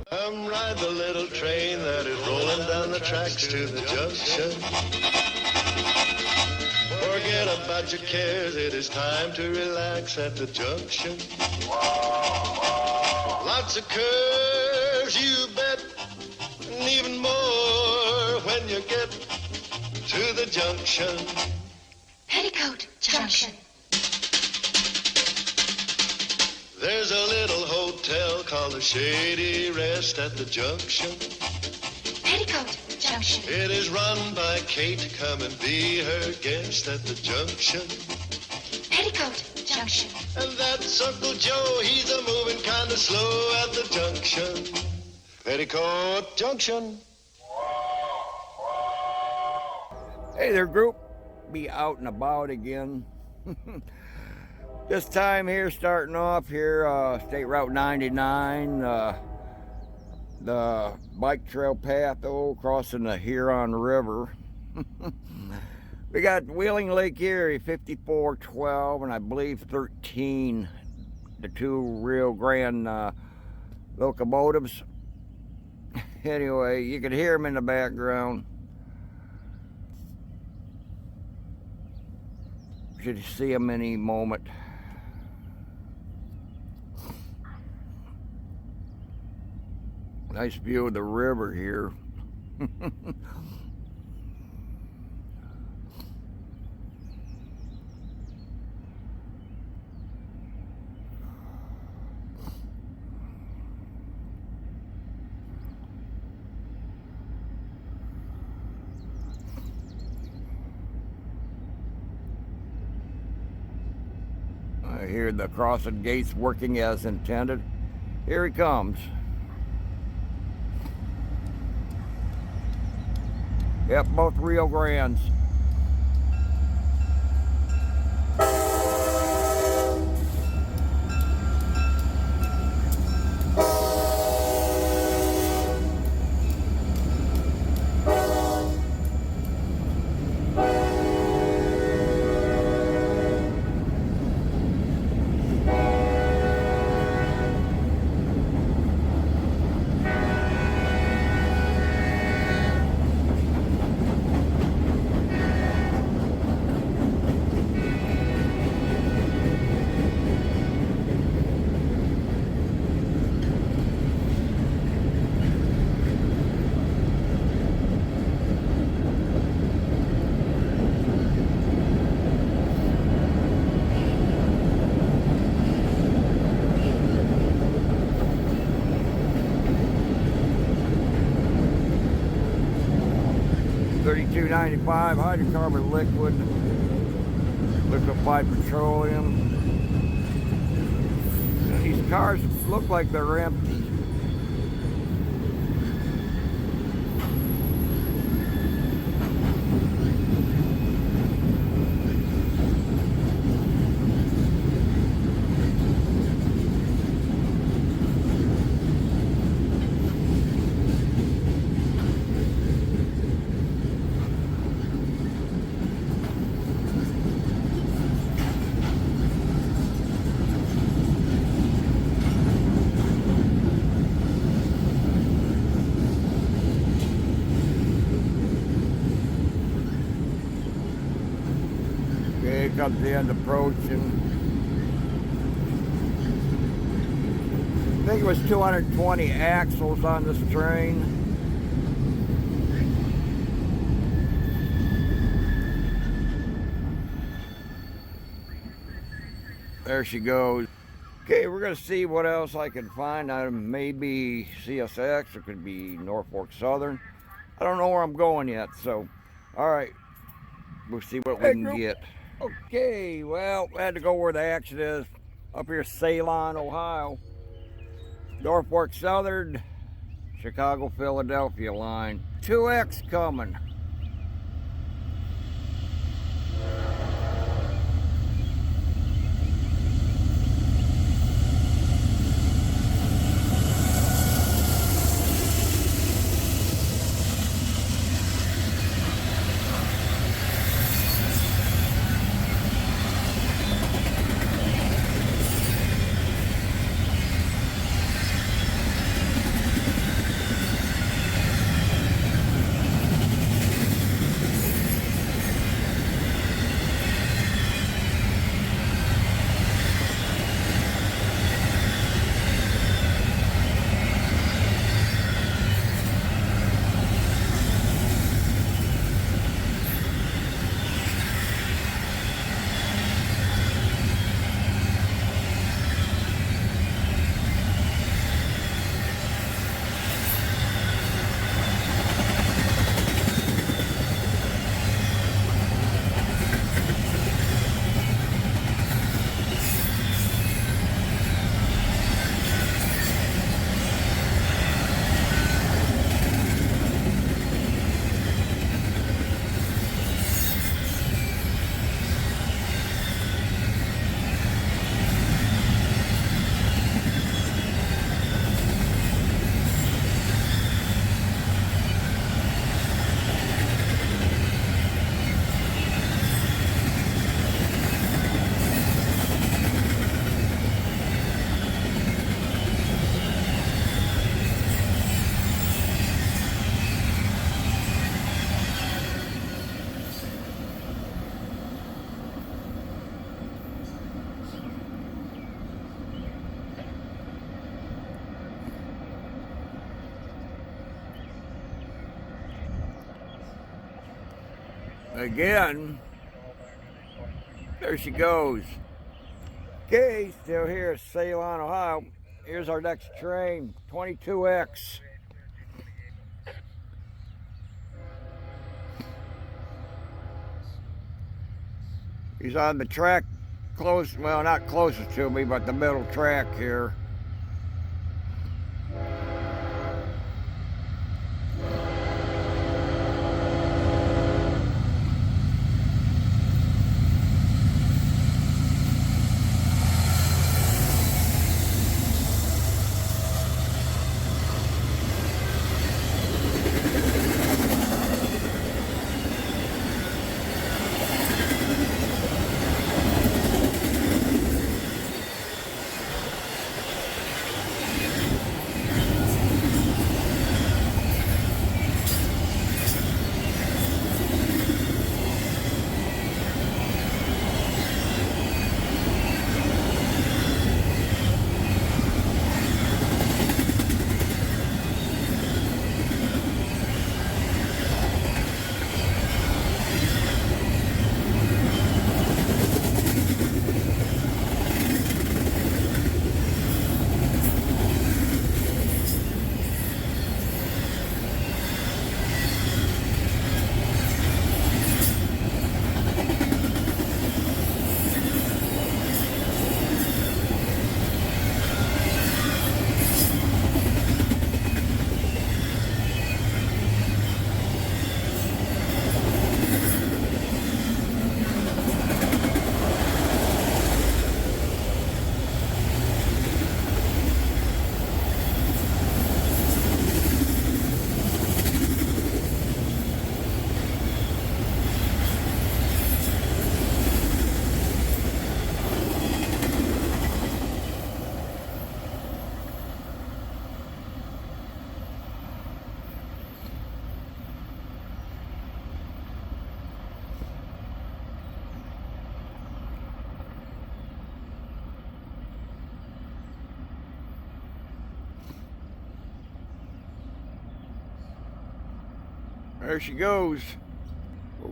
Come ride the little train that is rolling down the tracks to the junction. Forget about your cares, it is time to relax at the junction. Lots of curves, you bet, and even more when you get to the junction. Petticoat Junction. There's a little hotel called the Shady Rest at the junction. Petticoat Junction. It is run by Kate. Come and be her guest at the junction. Petticoat Junction. And that's Uncle Joe. He's a moving kind of slow at the junction. Petticoat Junction. Hey there, group. Be out and about again. This time here, starting off here, State Route 99, the bike trail path, crossing the Huron River. We got Wheeling Lake Erie, 5412, and I believe 13, the two Rio Grande locomotives. Anyway, you can hear them in the background. Should see them any moment. Nice view of the river here. I hear the crossing gates working as intended. Here he comes. Yep, both Rio Grandes. $32.95 hydrocarbon liquid, liquefied petroleum. These cars look like they're empty. Okay, comes the end approaching. I think it was 220 axles on this train. There she goes. Okay, we're gonna see what else I can find. Maybe CSX, it could be Norfolk Southern. I don't know where I'm going yet, so all right, we'll see what we can get. Okay, well, I had to go where the action is, up here, Ceylon, Ohio. Norfolk Southern, Chicago, Philadelphia line. 2X coming. again. There she goes. Okay, still here at Ceylon, Ohio. Here's our next train, 22X. He's on the track close, well, not closest to me, but the middle track here. There she goes.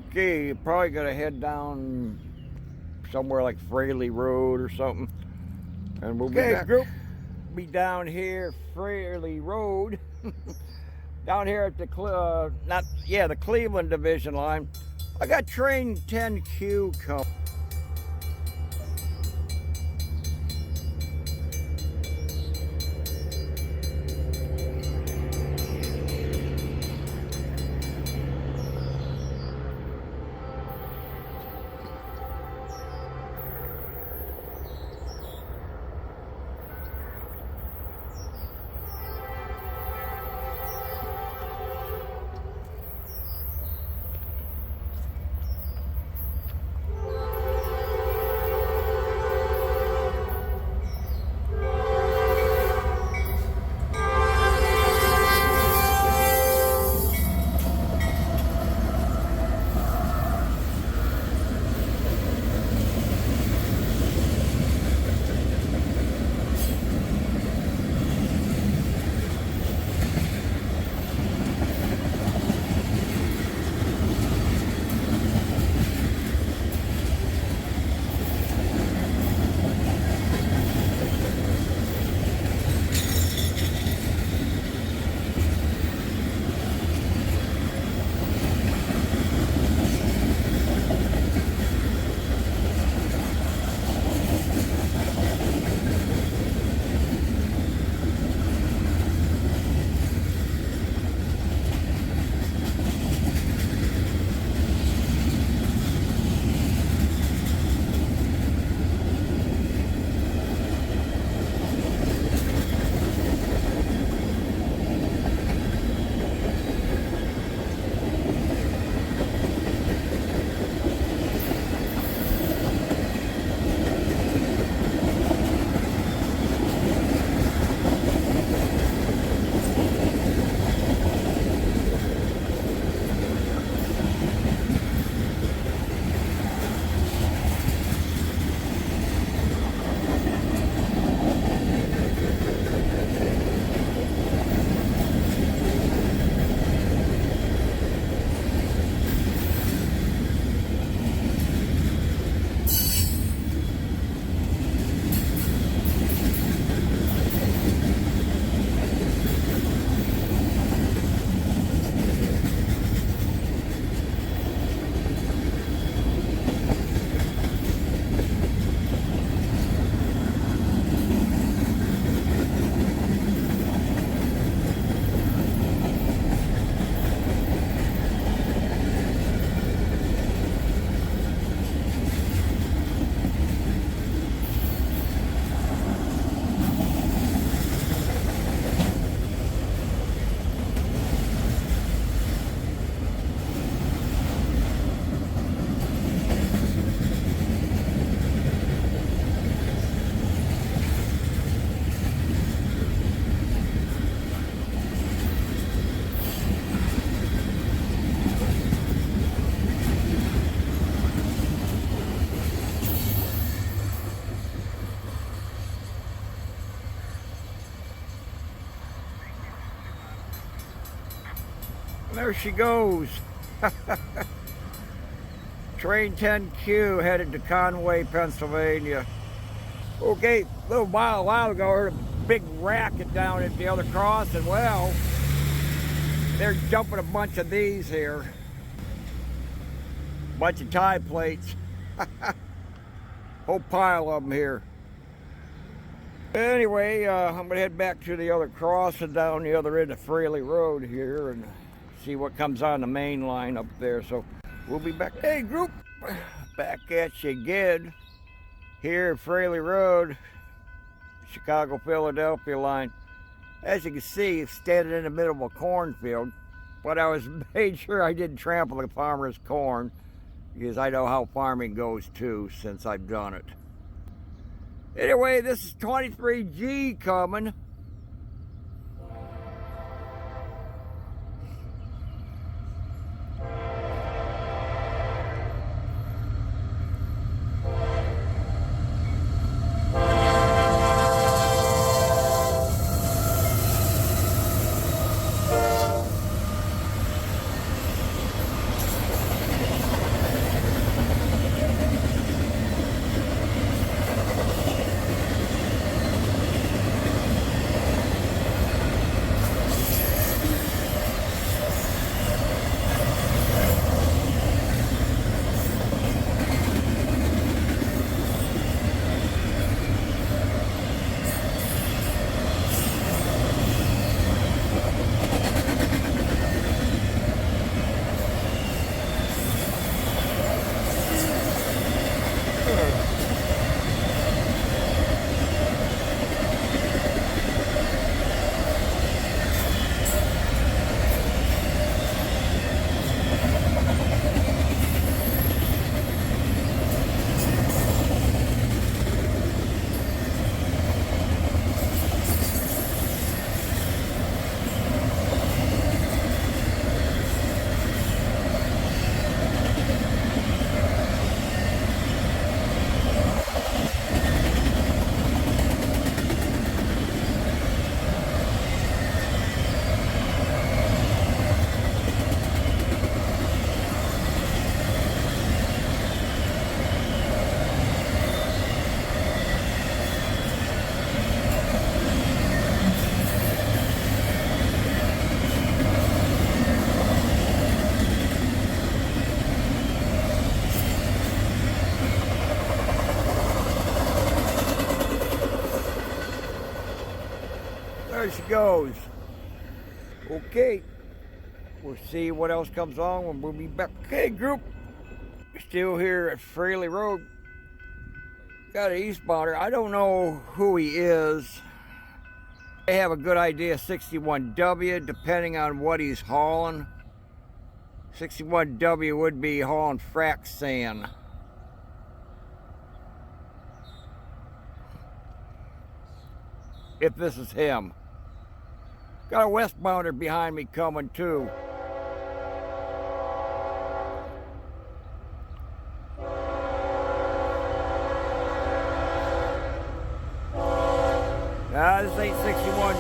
Okay, probably gonna head down somewhere like Fraley Road or something. And we'll be back. Group, be down here, Fraley Road. Down here at the the Cleveland Division line. I got train 10Q coming. There she goes. Train 10Q headed to Conway, Pennsylvania. Okay, a little while ago, I heard a big racket down at the other crossing. Well, they're dumping a bunch of these here. Bunch of tie plates. Whole pile of them here. Anyway, I'm gonna head back to the other crossing down the other end of Fraley Road here and see what comes on the main line up there. So we'll be back. Hey group, back at you again here at Fraley Road, Chicago-Philadelphia line. As you can see, it's standing in the middle of a cornfield, but I was made sure I didn't trample the farmer's corn because I know how farming goes too since I've done it. Anyway, this is 23G coming. There she goes. Okay, we'll see what else comes on when we'll be back. Okay, group, still here at Fraley Road. Got an eastbounder. I don't know who he is. I have a good idea, 61W, depending on what he's hauling. 61W would be hauling frac sand. If this is him. Got a westbounder behind me coming too. Nah, this ain't 61W.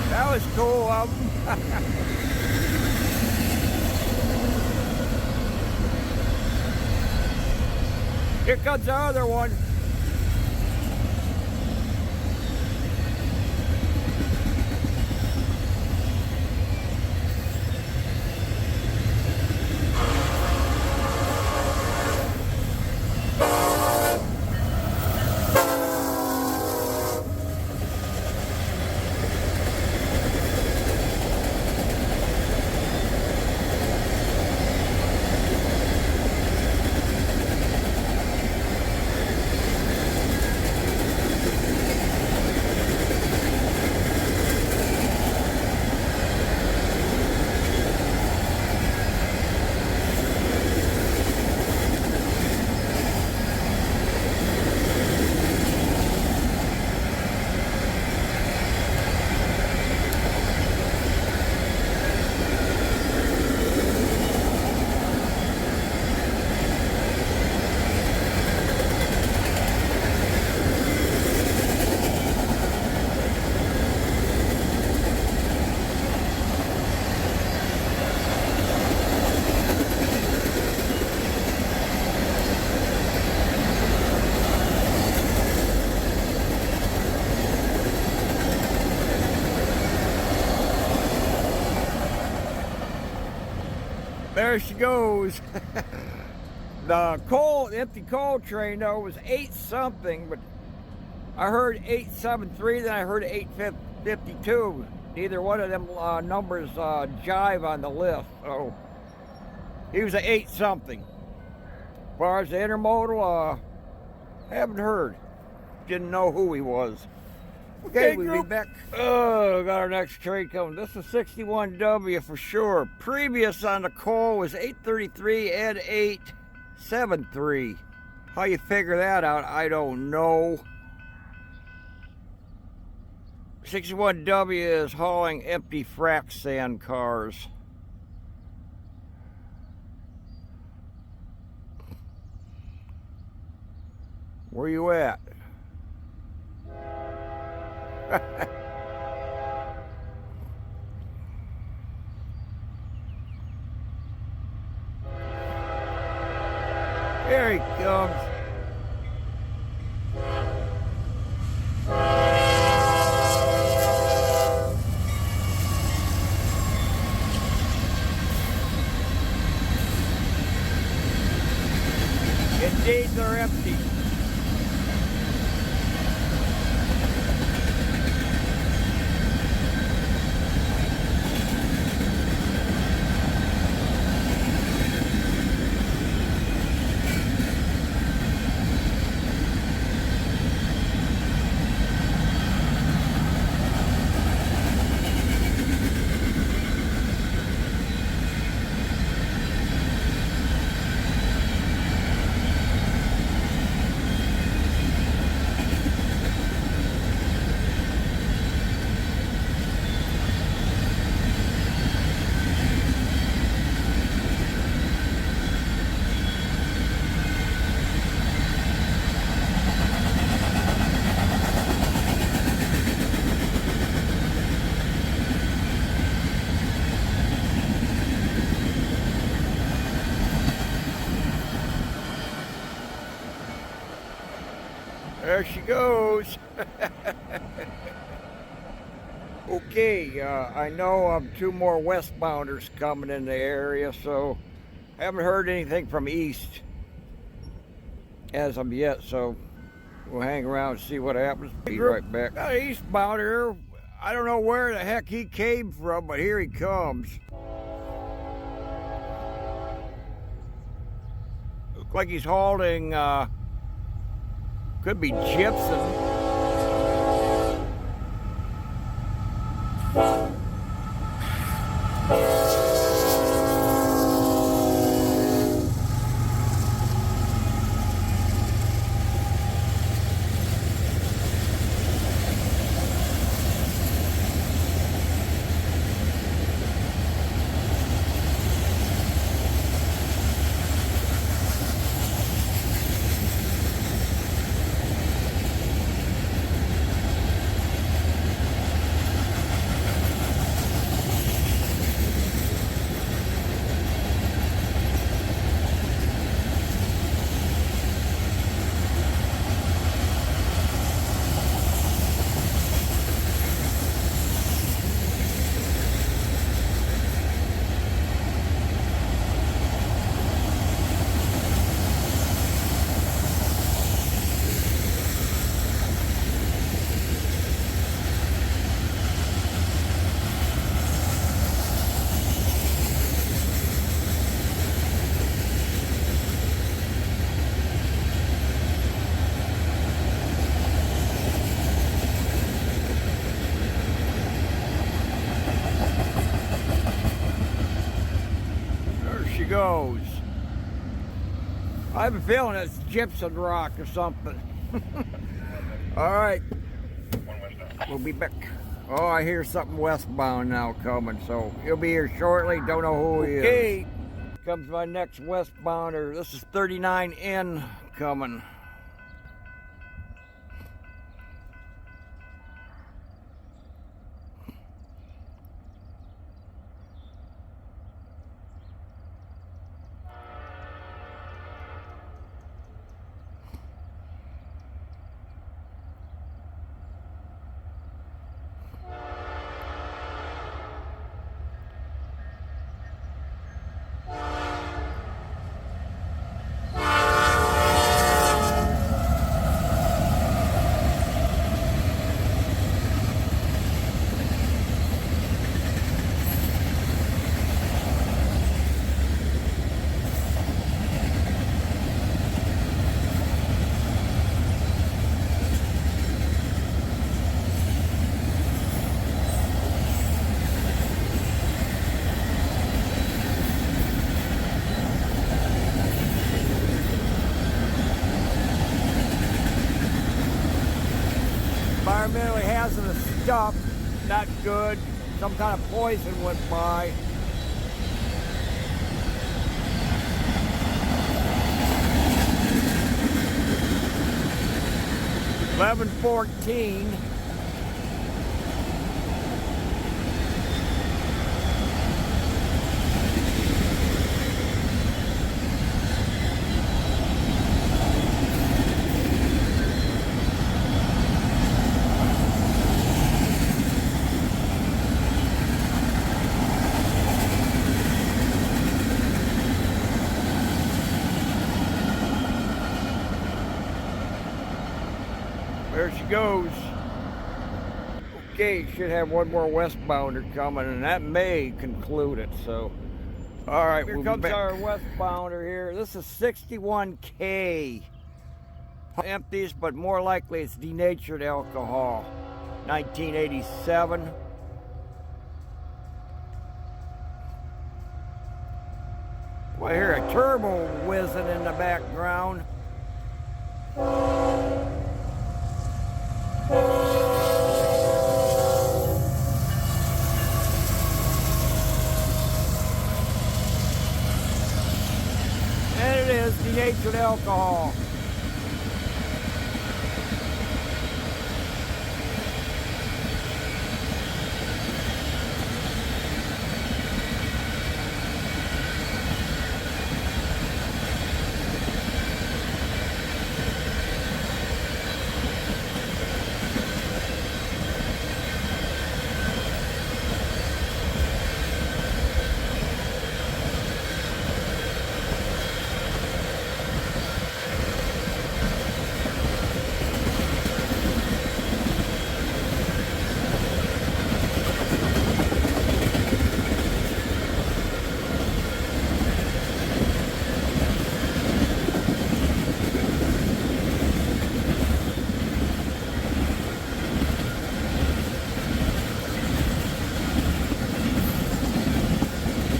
That was cool of him. Here comes the other one. There she goes. The empty coal train though was 8 something, but I heard 873, then I heard 852. Neither one of them numbers jive on the list, so he was an 8 something. As far as the intermodal, haven't heard. Didn't know who he was. Okay, we'll be back. Oh, got our next train coming. This is 61W for sure. Previous on the coal was 833 and 873. How you figure that out, I don't know. 61W is hauling empty frac sand cars. Where you at? Here he comes. Indeed, they're empty. There she goes. Okay, I know of 2 more westbounders coming in the area, so haven't heard anything from east as of yet, so we'll hang around and see what happens. Be right back. Got an eastbounder. I don't know where the heck he came from, but here he comes. Looks like he's hauling, could be gypsum. Goes. I have a feeling it's gypsum rock or something. All right, we'll be back. Oh, I hear something westbound now coming, so he'll be here shortly. Don't know who he is. Okay, comes my next westbounder. This is 39N coming. environmentally hazardous stuff, not good. Some kind of poison went by. $11:14. There she goes. Okay, should have one more westbounder coming, and that may conclude it. So, all right, here comes our westbounder here. This is 61K. Empties, but more likely it's denatured alcohol. 1987. Well, I hear a turbo whizzing in the background. And it is denatured alcohol.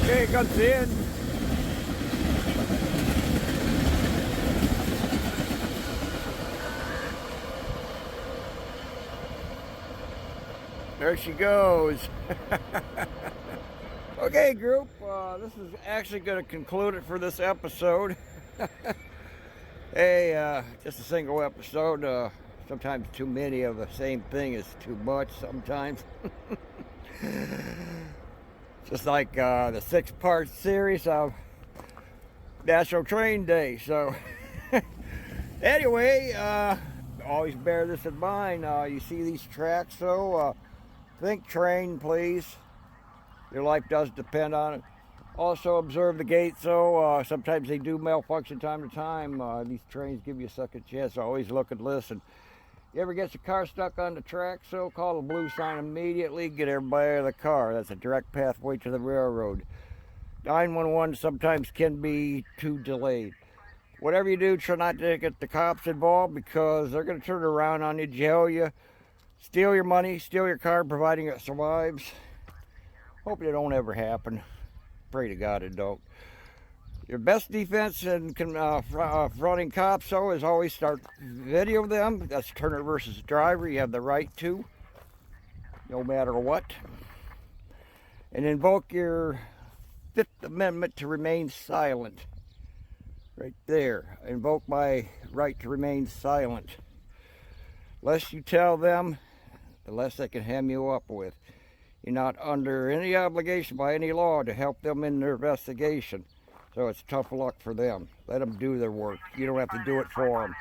Okay, it comes in. There she goes. Okay, group, this is actually going to conclude it for this episode. Hey, just a single episode. Sometimes too many of the same thing is too much sometimes. Just like the 6-part series of National Train Day. So anyway, always bear this in mind. You see these tracks, so think train, please. Your life does depend on it. Also observe the gate, so sometimes they do malfunction time to time. These trains give you a second chance. Always look and listen. You ever get your car stuck on the track, so call the blue sign immediately. Get everybody out of the car. That's a direct pathway to the railroad. 911 sometimes can be too delayed. Whatever you do, try not to get the cops involved, because they're going to turn around on you, jail you, steal your money, steal your car, providing it survives. Hope it don't ever happen. Pray to God it don't. Your best defense in confronting cops, though, is always start video them. That's Turner versus Driver. You have the right to, no matter what. And invoke your Fifth Amendment to remain silent. Right there. Invoke my right to remain silent. Less you tell them, the less they can hem you up with. You're not under any obligation by any law to help them in their investigation. So it's tough luck for them. Let them do their work. You don't have to do it for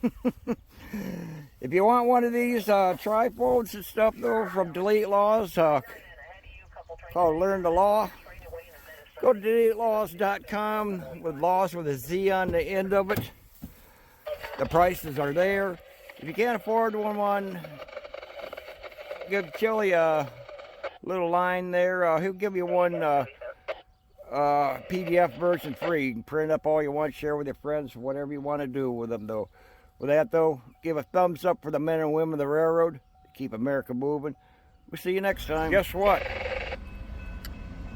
them. If you want one of these trifolds and stuff, though, from Delete Laws, called Learn the Law, go to DeleteLaws.com with laws with a Z on the end of it. The prices are there. If you can't afford one, give Chili a little line there. He'll give you one PDF version free. You can print up all you want, share with your friends, whatever you want to do with them, though. With that, though, give a thumbs up for the men and women of the railroad. Keep America moving. We'll see you next time. Guess what?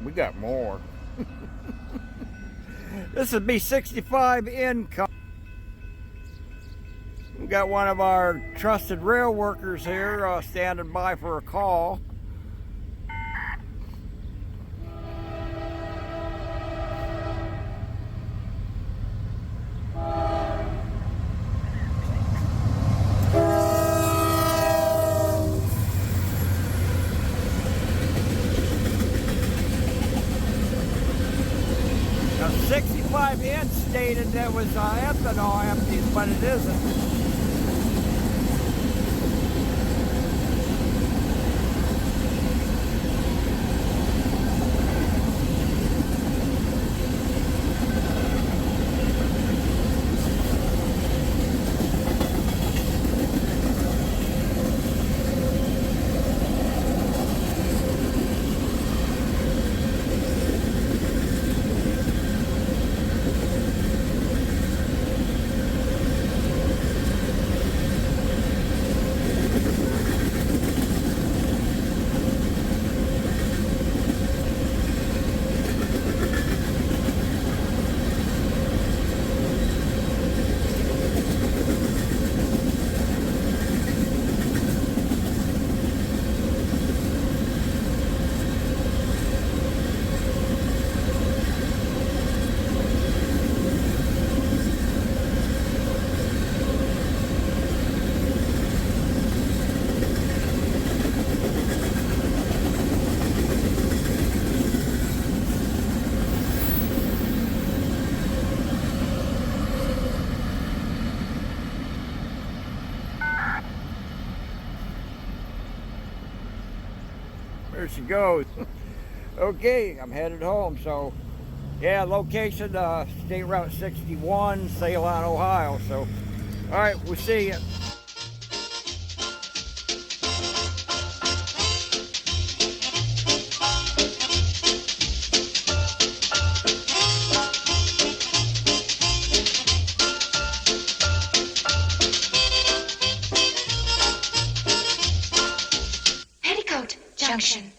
We got more. This is B65 income. got one of our trusted rail workers here standing by for a call. Now 65 inch stated that was ethanol empties, but it isn't. There she goes. Okay, I'm headed home. So, yeah, location, State Route 61, Ceylon, Ohio. So, all right, we'll see you. Petticoat Junction.